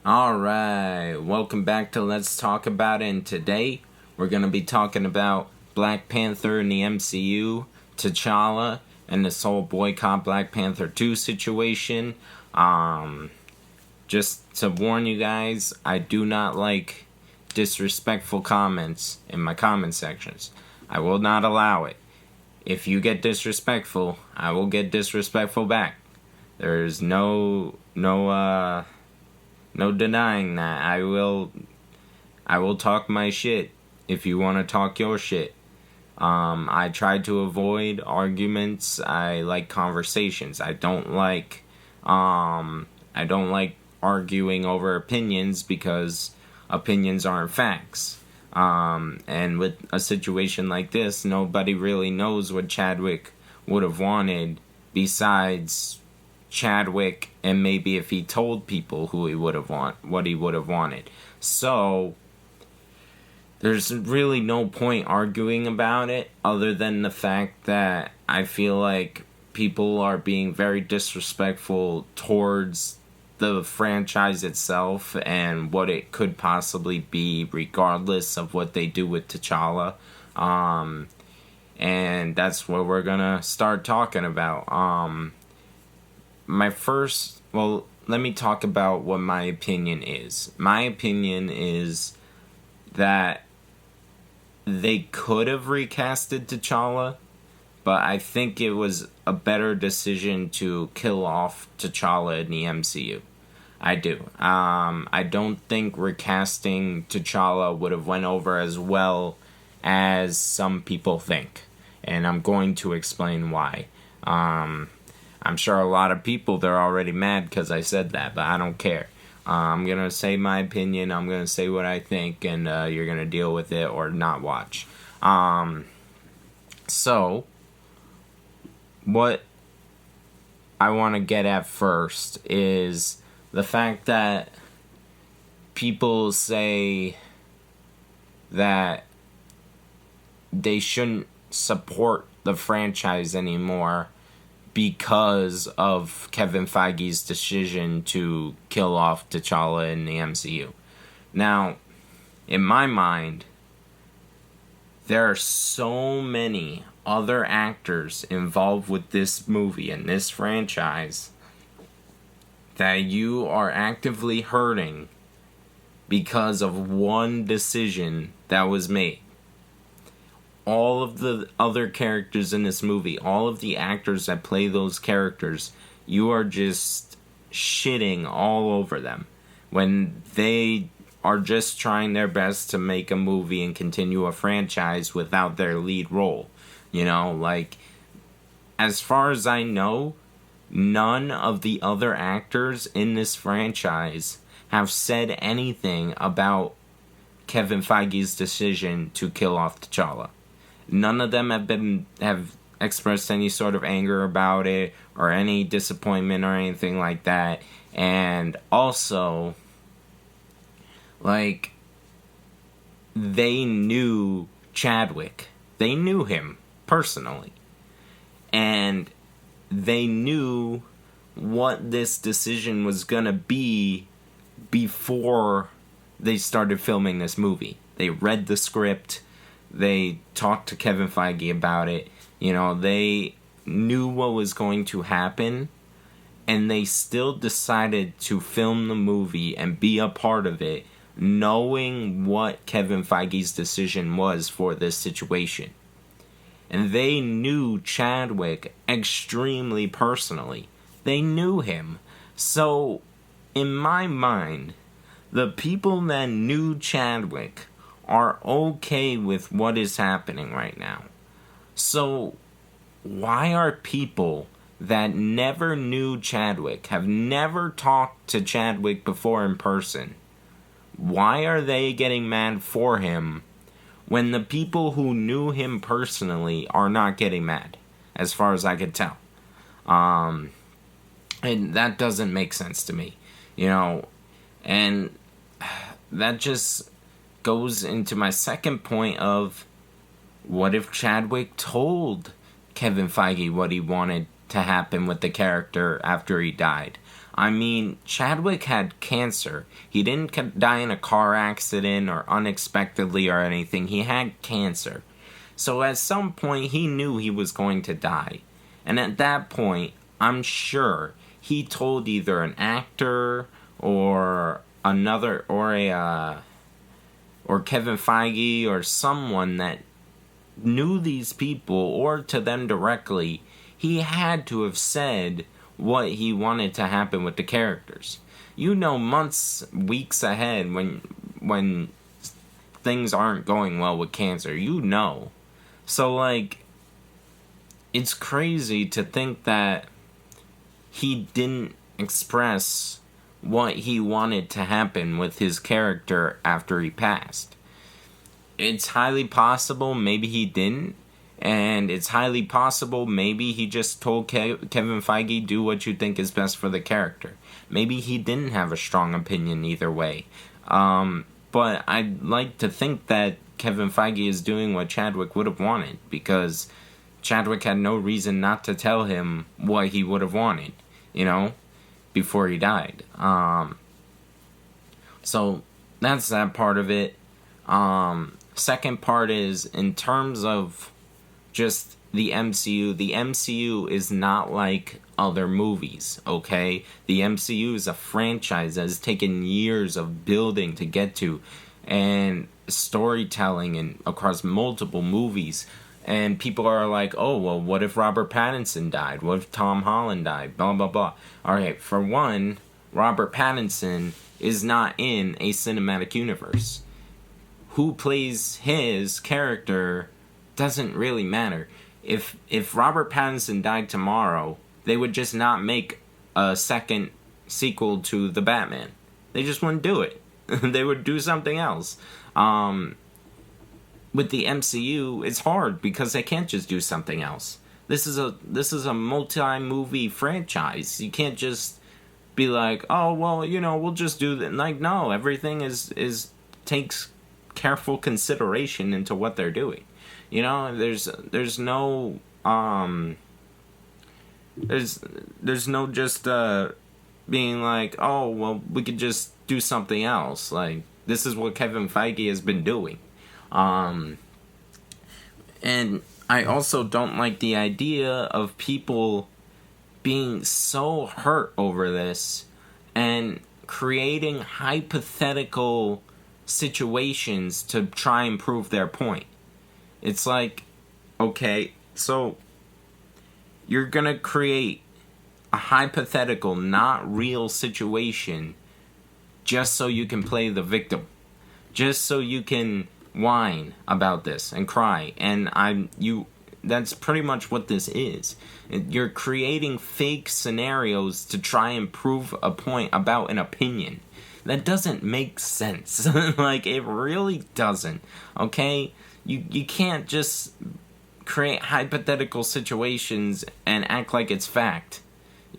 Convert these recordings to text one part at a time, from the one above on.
Alright, welcome back to Let's Talk About It, and today we're going to be talking about Black Panther in the MCU, T'Challa, and this whole boycott Black Panther 2 situation. Just to warn you guys, I do not like disrespectful comments in my comment sections. I will not allow it. If you get disrespectful, I will get disrespectful back. There's no denying that. I will talk my shit if you want to talk your shit. I try to avoid arguments. I like conversations. I don't like arguing over opinions because opinions aren't facts. And with a situation like this, nobody really knows what Chadwick would have wanted besides Chadwick, and maybe if he told people what he would have wanted. So there's really no point arguing about it other than the fact that I feel like people are being very disrespectful towards the franchise itself and what it could possibly be, regardless of what they do with T'Challa. And that's what we're gonna start talking about. Let me talk about what my opinion is. My opinion is that they could have recasted T'Challa, but I think it was a better decision to kill off T'Challa in the MCU. I do. I don't think recasting T'Challa would have went over as well as some people think, and I'm going to explain why. I'm sure a lot of people, they're already mad because I said that, but I don't care. I'm going to say my opinion, I'm going to say what I think, and you're going to deal with it or not watch. So, what I want to get at first is the fact that people say that they shouldn't support the franchise anymore because of Kevin Feige's decision to kill off T'Challa in the MCU. Now, in my mind, there are so many other actors involved with this movie and this franchise that you are actively hurting because of one decision that was made. All of the other characters in this movie, all of the actors that play those characters, you are just shitting all over them when they are just trying their best to make a movie and continue a franchise without their lead role. You know, like, as far as I know, none of the other actors in this franchise have said anything about Kevin Feige's decision to kill off T'Challa. None of them have expressed any sort of anger about it or any disappointment or anything like that. And also, like, they knew Chadwick. They knew him personally. And they knew what this decision was gonna be before they started filming this movie. They read the script. They talked to Kevin Feige about it. You know, they knew what was going to happen, and they still decided to film the movie and be a part of it, knowing what Kevin Feige's decision was for this situation. And they knew Chadwick extremely personally. They knew him. So, in my mind, the people that knew Chadwick are okay with what is happening right now. So, why are people that never knew Chadwick, have never talked to Chadwick before in person, why are they getting mad for him when the people who knew him personally are not getting mad, as far as I could tell? And that doesn't make sense to me, you know, and that just goes into my second point of, what if Chadwick told Kevin Feige what he wanted to happen with the character after he died? I mean, Chadwick had cancer. He didn't die in a car accident or unexpectedly or anything. He had cancer. So at some point, he knew he was going to die. And at that point, I'm sure he told either an actor or another, or Kevin Feige or someone that knew these people, or to them directly, he had to have said what he wanted to happen with the characters. You know, months, weeks ahead, when things aren't going well with cancer, you know. So, like, it's crazy to think that he didn't express what he wanted to happen with his character after he passed. It's highly possible maybe he didn't, and it's highly possible maybe he just told Kevin Feige, do what you think is best for the character. Maybe he didn't have a strong opinion either way. But I'd like to think that Kevin Feige is doing what Chadwick would have wanted, because Chadwick had no reason not to tell him what he would have wanted, you know, before he died. So that's that part of it. Second part is, in terms of just the MCU is not like other movies, okay? The MCU is a franchise that has taken years of building to get to, and storytelling and across multiple movies. And people are like, oh, well, what if Robert Pattinson died? What if Tom Holland died? Blah, blah, blah. Alright, for one, Robert Pattinson is not in a cinematic universe. Who plays his character doesn't really matter. If Robert Pattinson died tomorrow, they would just not make a second sequel to The Batman. They just wouldn't do it. They would do something else. With the MCU, it's hard because they can't just do something else. This is a multi-movie franchise. You can't just be like, oh, well, you know, we'll just do that. Like, no, everything is takes careful consideration into what they're doing. You know, there's no there's no just being like, oh, well, we could just do something else. Like, this is what Kevin Feige has been doing. And I also don't like the idea of people being so hurt over this and creating hypothetical situations to try and prove their point. It's like, okay, so you're gonna create a hypothetical, not real situation just so you can play the victim, just so you can whine about this and cry. And that's pretty much what this is. You're creating fake scenarios to try and prove a point about an opinion. That doesn't make sense. Like, it really doesn't. Okay? You can't just create hypothetical situations and act like it's fact.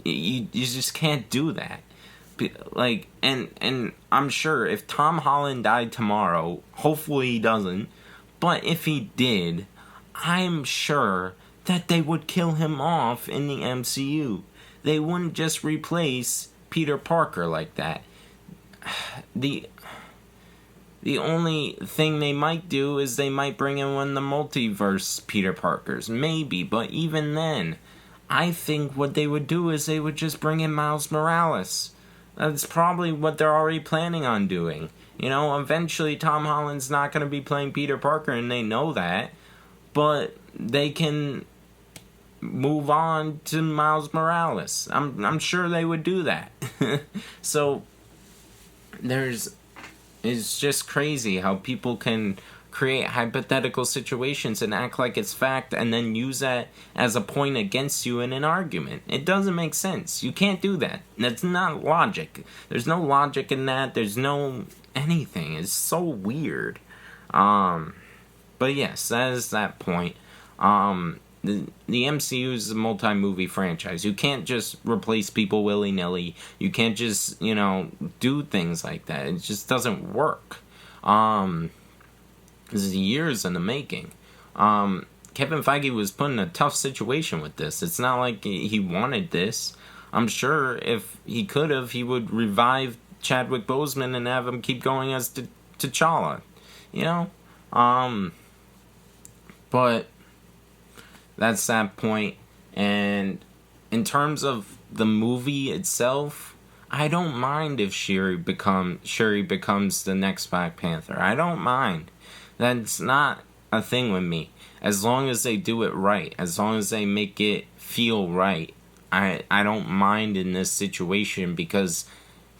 You just can't do that. Like, and I'm sure if Tom Holland died tomorrow, hopefully he doesn't, but if he did, I'm sure that they would kill him off in the MCU. They wouldn't just replace Peter Parker like that. The only thing they might do is they might bring in one of the multiverse Peter Parkers, maybe, but even then, I think what they would do is they would just bring in Miles Morales. That's probably what they're already planning on doing. You know, eventually Tom Holland's not going to be playing Peter Parker, and they know that. But they can move on to Miles Morales. I'm sure they would do that. So, it's just crazy how people can create hypothetical situations and act like it's fact and then use that as a point against you in an argument. It doesn't make sense. You can't do that. That's not logic. There's no logic in that. There's no anything. It's so weird. But yes, that is that point. The MCU is a multi-movie franchise. You can't just replace people willy-nilly. You can't just, do things like that. It just doesn't work. This is years in the making. Kevin Feige was put in a tough situation with this. It's not like he wanted this. I'm sure if he could have, he would revive Chadwick Boseman and have him keep going as T'Challa. You know? But that's that point. And in terms of the movie itself, I don't mind if Shuri becomes the next Black Panther. I don't mind. That's not a thing with me. As long as they do it right, as long as they make it feel right, I don't mind in this situation because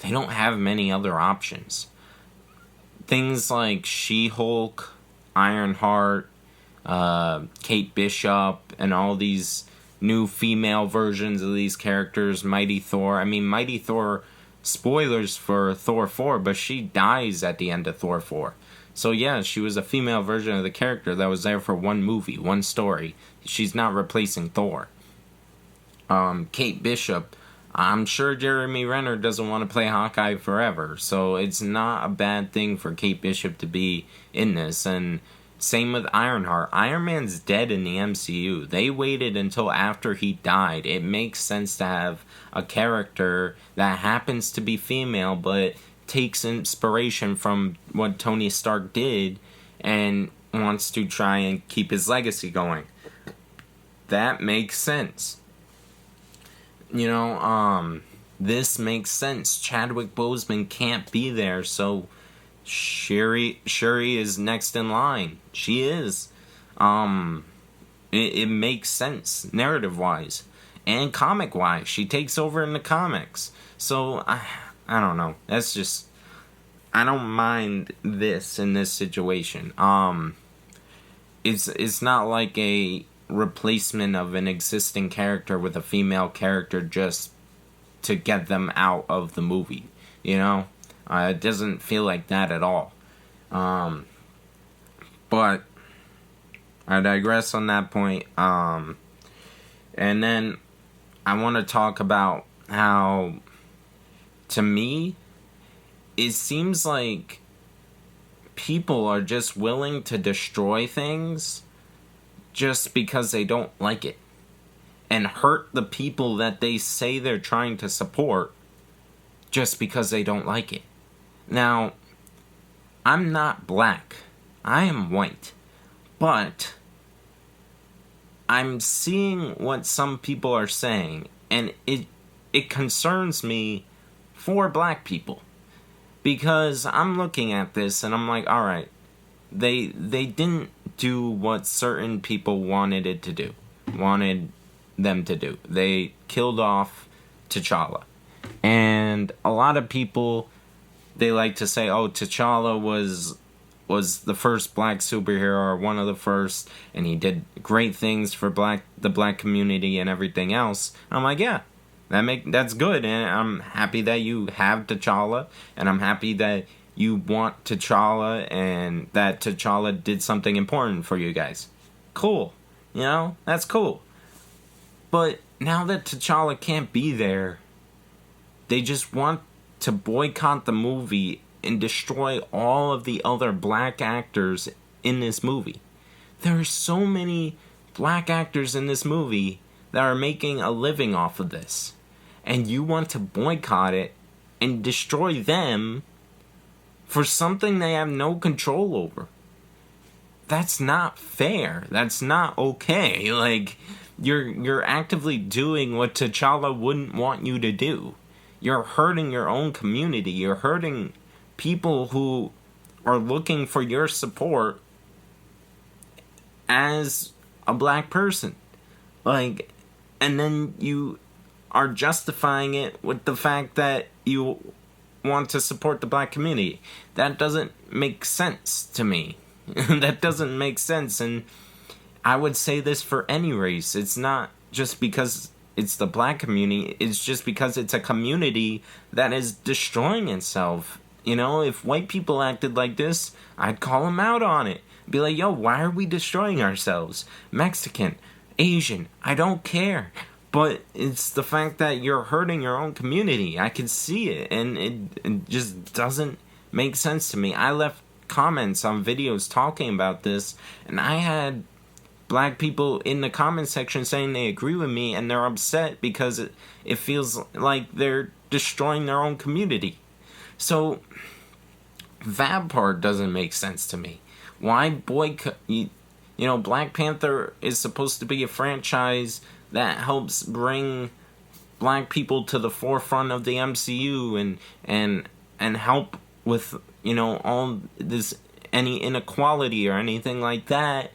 they don't have many other options. Things like She-Hulk, Ironheart, Kate Bishop, and all these new female versions of these characters, Mighty Thor. I mean, Mighty Thor, spoilers for Thor 4, but she dies at the end of Thor 4. So yeah, she was a female version of the character that was there for one movie, one story. She's not replacing Thor. Kate Bishop, I'm sure Jeremy Renner doesn't want to play Hawkeye forever, so it's not a bad thing for Kate Bishop to be in this. And same with Ironheart. Iron Man's dead in the MCU. They waited until after he died. It makes sense to have a character that happens to be female, but takes inspiration from what Tony Stark did and wants to try and keep his legacy going. That makes sense. This makes sense. Chadwick Boseman can't be there, so Shuri is next in line. She is. It makes sense narrative-wise and comic-wise. She takes over in the comics. So I don't know. That's just, I don't mind this in this situation. It's not like a replacement of an existing character with a female character just to get them out of the movie. It doesn't feel like that at all. But I digress on that point. And then I want to talk about how, to me, it seems like people are just willing to destroy things just because they don't like it, and hurt the people that they say they're trying to support just because they don't like it. Now, I'm not black. I am white. But I'm seeing what some people are saying, and it concerns me for black people. Because I'm looking at this and I'm like, alright, they didn't do what certain people wanted them to do. They killed off T'Challa. And a lot of people, they like to say, oh, T'Challa was the first black superhero, or one of the first, and he did great things for the black community and everything else. I'm like, yeah, that's good, and I'm happy that you have T'Challa, and I'm happy that you want T'Challa, and that T'Challa did something important for you guys. Cool. That's cool. But now that T'Challa can't be there, they just want to boycott the movie and destroy all of the other black actors in this movie. There are so many black actors in this movie that are making a living off of this. And you want to boycott it and destroy them for something they have no control over. That's not fair. That's not okay. Like, you're actively doing what T'Challa wouldn't want you to do. You're hurting your own community. You're hurting people who are looking for your support as a black person. Like, and then you are justifying it with the fact that you want to support the black community. That doesn't make sense to me. That doesn't make sense, and I would say this for any race. It's not just because it's the black community, it's just because it's a community that is destroying itself. If white people acted like this, I'd call them out on it. Be like, yo, why are we destroying ourselves? Mexican, Asian, I don't care. But it's the fact that you're hurting your own community. I can see it, and it just doesn't make sense to me. I left comments on videos talking about this, and I had black people in the comment section saying they agree with me, and they're upset because it feels like they're destroying their own community. So that part doesn't make sense to me. Why boycott? You know, Black Panther is supposed to be a franchise that helps bring black people to the forefront of the MCU and help with, you know, all this, any inequality or anything like that.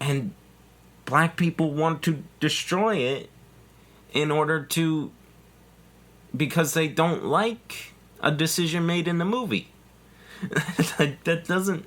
And black people want to destroy it in order to, because they don't like a decision made in the movie. That doesn't,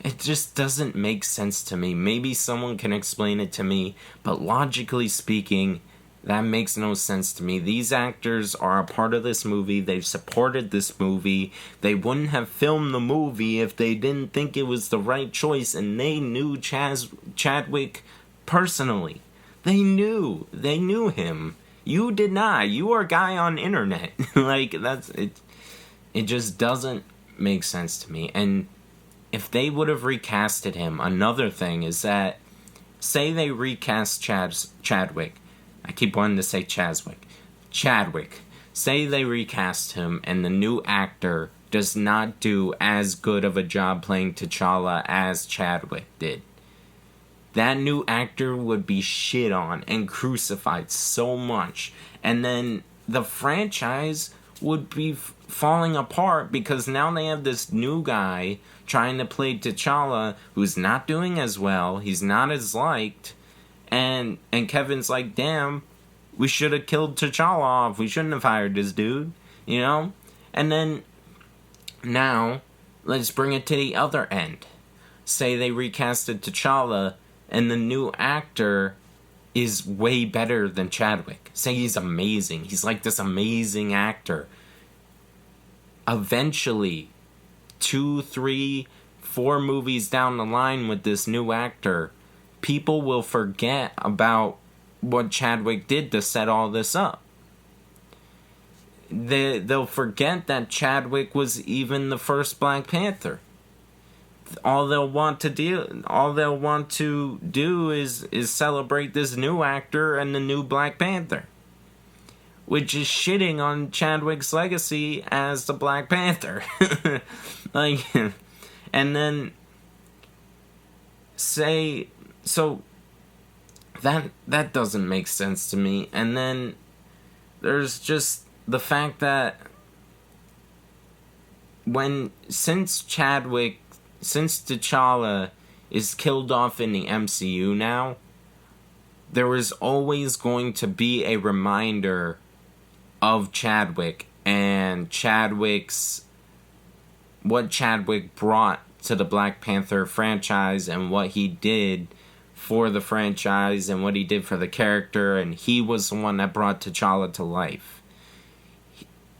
it just doesn't make sense to me. Maybe someone can explain it to me, but logically speaking, that makes no sense to me. These actors are a part of this movie. They've supported this movie. They wouldn't have filmed the movie if they didn't think it was the right choice, and they knew Chadwick personally. They knew him. You did not. You are a guy on internet. Like, that's it. It just doesn't make sense to me. And if they would have recasted him, another thing is that, say they recast Chadwick. I keep wanting to say Chadwick. Say they recast him and the new actor does not do as good of a job playing T'Challa as Chadwick did. That new actor would be shit on and crucified so much. And then the franchise would be falling apart because now they have this new guy trying to play T'Challa who's not doing as well. He's not as liked. And Kevin's like, damn, we should have killed T'Challa off. We shouldn't have hired this dude, you know? And then, now, let's bring it to the other end. Say they recasted T'Challa, and the new actor is way better than Chadwick. Say he's amazing. He's like this amazing actor. Eventually, 2, 3, 4 movies down the line with this new actor, people will forget about what Chadwick did to set all this up. They'll forget that Chadwick was even the first Black Panther. All they'll want to do is celebrate this new actor and the new Black Panther, which is shitting on Chadwick's legacy as the Black Panther. Like, and then say, so that doesn't make sense to me. And then there's just the fact that since T'Challa is killed off in the MCU now, there is always going to be a reminder of Chadwick and what Chadwick brought to the Black Panther franchise and what he did for the franchise and what he did for the character, and he was the one that brought T'Challa to life.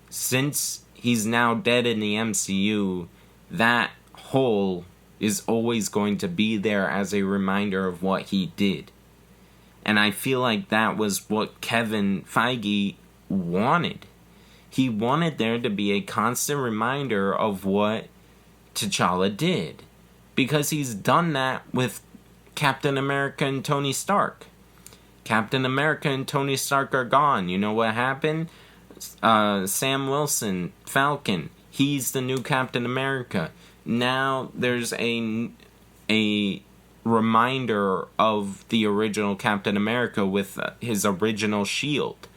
Since he's now dead in the MCU, that hole is always going to be there as a reminder of what he did. And I feel like that was what Kevin Feige wanted. He wanted there to be a constant reminder of what T'Challa did, because he's done that with Captain America and Tony Stark. Captain America and Tony Stark are gone. You know what happened? Sam Wilson, Falcon, he's the new Captain America. Now there's a reminder of the original Captain America with his original shield.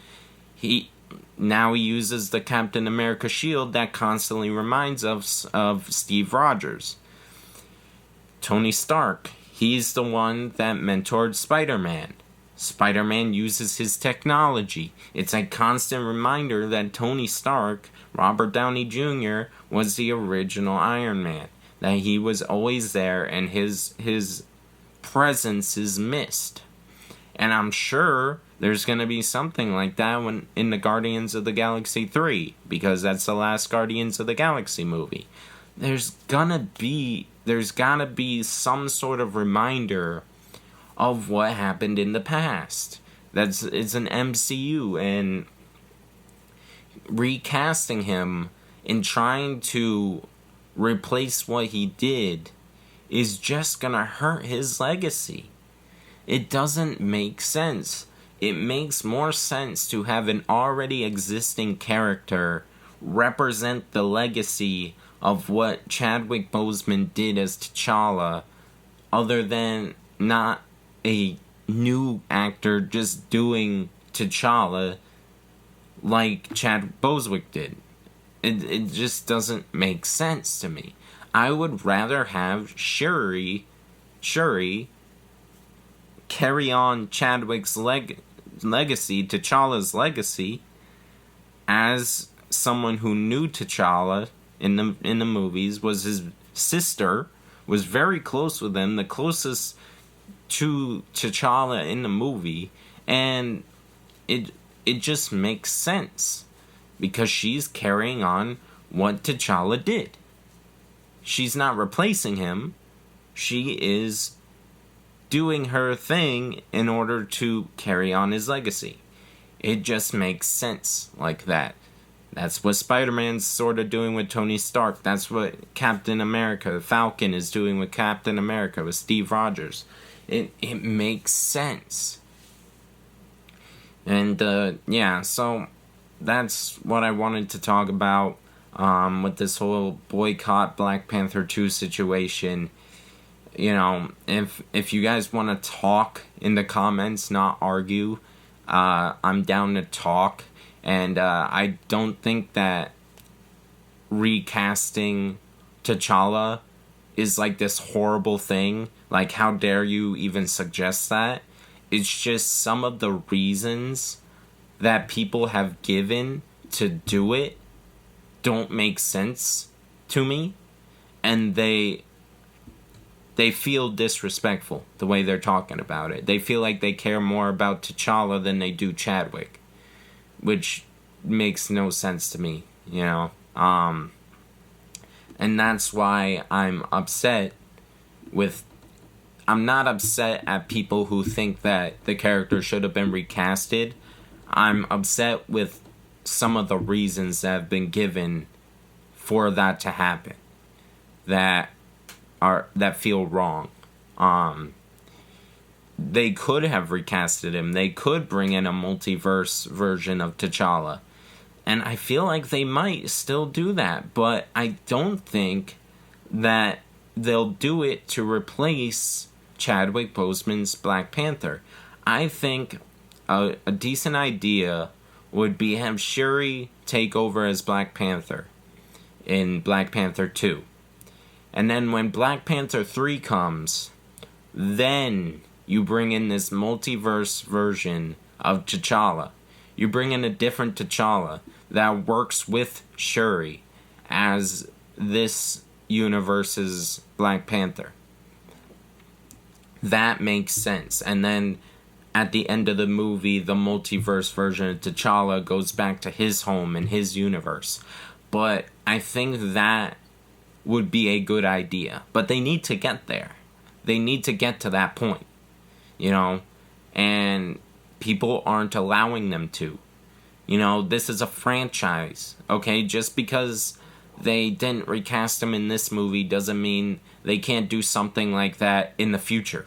He uses the Captain America shield that constantly reminds us of Steve Rogers. Tony Stark, he's the one that mentored Spider-Man. Spider-Man uses his technology. It's a constant reminder that Tony Stark, Robert Downey Jr., was the original Iron Man. That he was always there and his presence is missed. And I'm sure there's going to be something like that when in the Guardians of the Galaxy 3, because that's the last Guardians of the Galaxy movie. There's gotta be some sort of reminder of what happened in the past. It's an MCU, and recasting him and trying to replace what he did is just gonna hurt his legacy. It doesn't make sense. It makes more sense to have an already existing character represent the legacy of what Chadwick Boseman did as T'Challa, other than not a new actor just doing T'Challa like Chadwick Boseman did. It just doesn't make sense to me. I would rather have Shuri carry on Chadwick's legacy, T'Challa's legacy, as someone who knew T'Challa in the movies, was his sister, was very close with him, the closest to T'Challa in the movie, and it just makes sense because she's carrying on what T'Challa did. She's not replacing him. She is doing her thing in order to carry on his legacy. It just makes sense like that. That's what Spider-Man's sort of doing with Tony Stark. That's what Captain America, Falcon, is doing with Captain America, with Steve Rogers. It makes sense. And, yeah, so that's what I wanted to talk about with this whole boycott Black Panther 2 situation. You know, if you guys want to talk in the comments, not argue, I'm down to talk. And I don't think that recasting T'Challa is like this horrible thing. Like, how dare you even suggest that? It's just some of the reasons that people have given to do it don't make sense to me. And they feel disrespectful the way they're talking about it. They feel like they care more about T'Challa than they do Chadwick, which makes no sense to me, you know. And that's why I'm upset with... I'm not upset at people who think that the character should have been recasted. I'm upset with some of the reasons that have been given for that to happen that feel wrong. They could have recasted him. They could bring in a multiverse version of T'Challa. And I feel like they might still do that. But I don't think that they'll do it to replace Chadwick Boseman's Black Panther. I think a decent idea would be have Shuri take over as Black Panther in Black Panther 2. And then when Black Panther 3 comes, then you bring in this multiverse version of T'Challa. You bring in a different T'Challa that works with Shuri as this universe's Black Panther. That makes sense. And then at the end of the movie, the multiverse version of T'Challa goes back to his home and his universe. But I think that would be a good idea. But they need to get there. They need to get to that point. You know? And people aren't allowing them to. You know, this is a franchise. Okay? Just because they didn't recast him in this movie doesn't mean they can't do something like that in the future.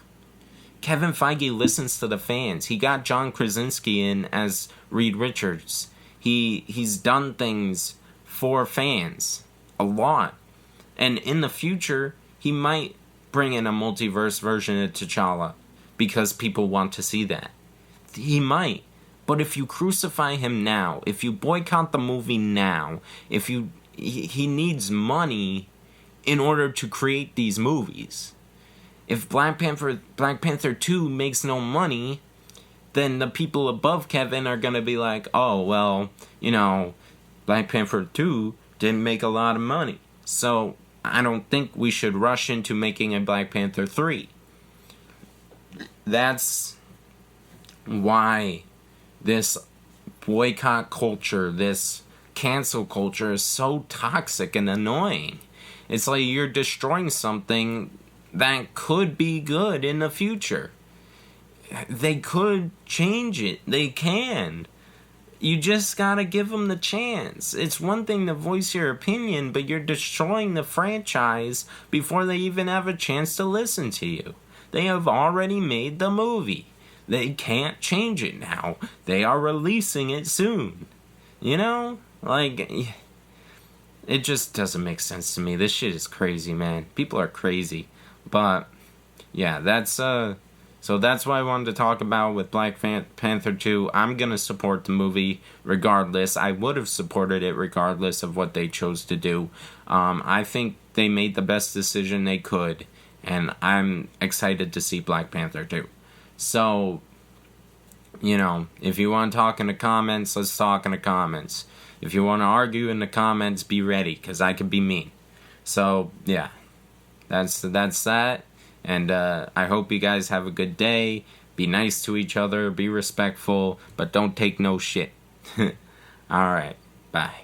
Kevin Feige listens to the fans. He got John Krasinski in as Reed Richards. He's done things for fans. A lot. And in the future, he might bring in a multiverse version of T'Challa because people want to see that. He might. But if you crucify him now, if you boycott the movie now, he needs money in order to create these movies. If Black Panther 2 makes no money, then the people above Kevin are going to be like, oh, well, you know, Black Panther 2 didn't make a lot of money. So I don't think we should rush into making a Black Panther 3. That's why this boycott culture, this cancel culture is so toxic and annoying. It's like you're destroying something that could be good in the future. They could change it. They can. You just gotta give them the chance. It's one thing to voice your opinion, but you're destroying the franchise before they even have a chance to listen to you. They have already made the movie. They can't change it now. They are releasing it soon. You know? Like, it just doesn't make sense to me. This shit is crazy, man. People are crazy. But, yeah, so that's what I wanted to talk about with Black Panther 2. I'm going to support the movie regardless. I would have supported it regardless of what they chose to do. I think they made the best decision they could. And I'm excited to see Black Panther 2. So, you know, if you want to talk in the comments, let's talk in the comments. If you want to argue in the comments, be ready, because I can be mean. So, yeah. That's that. And I hope you guys have a good day. Be nice to each other. Be respectful. But don't take no shit. Alright. Bye.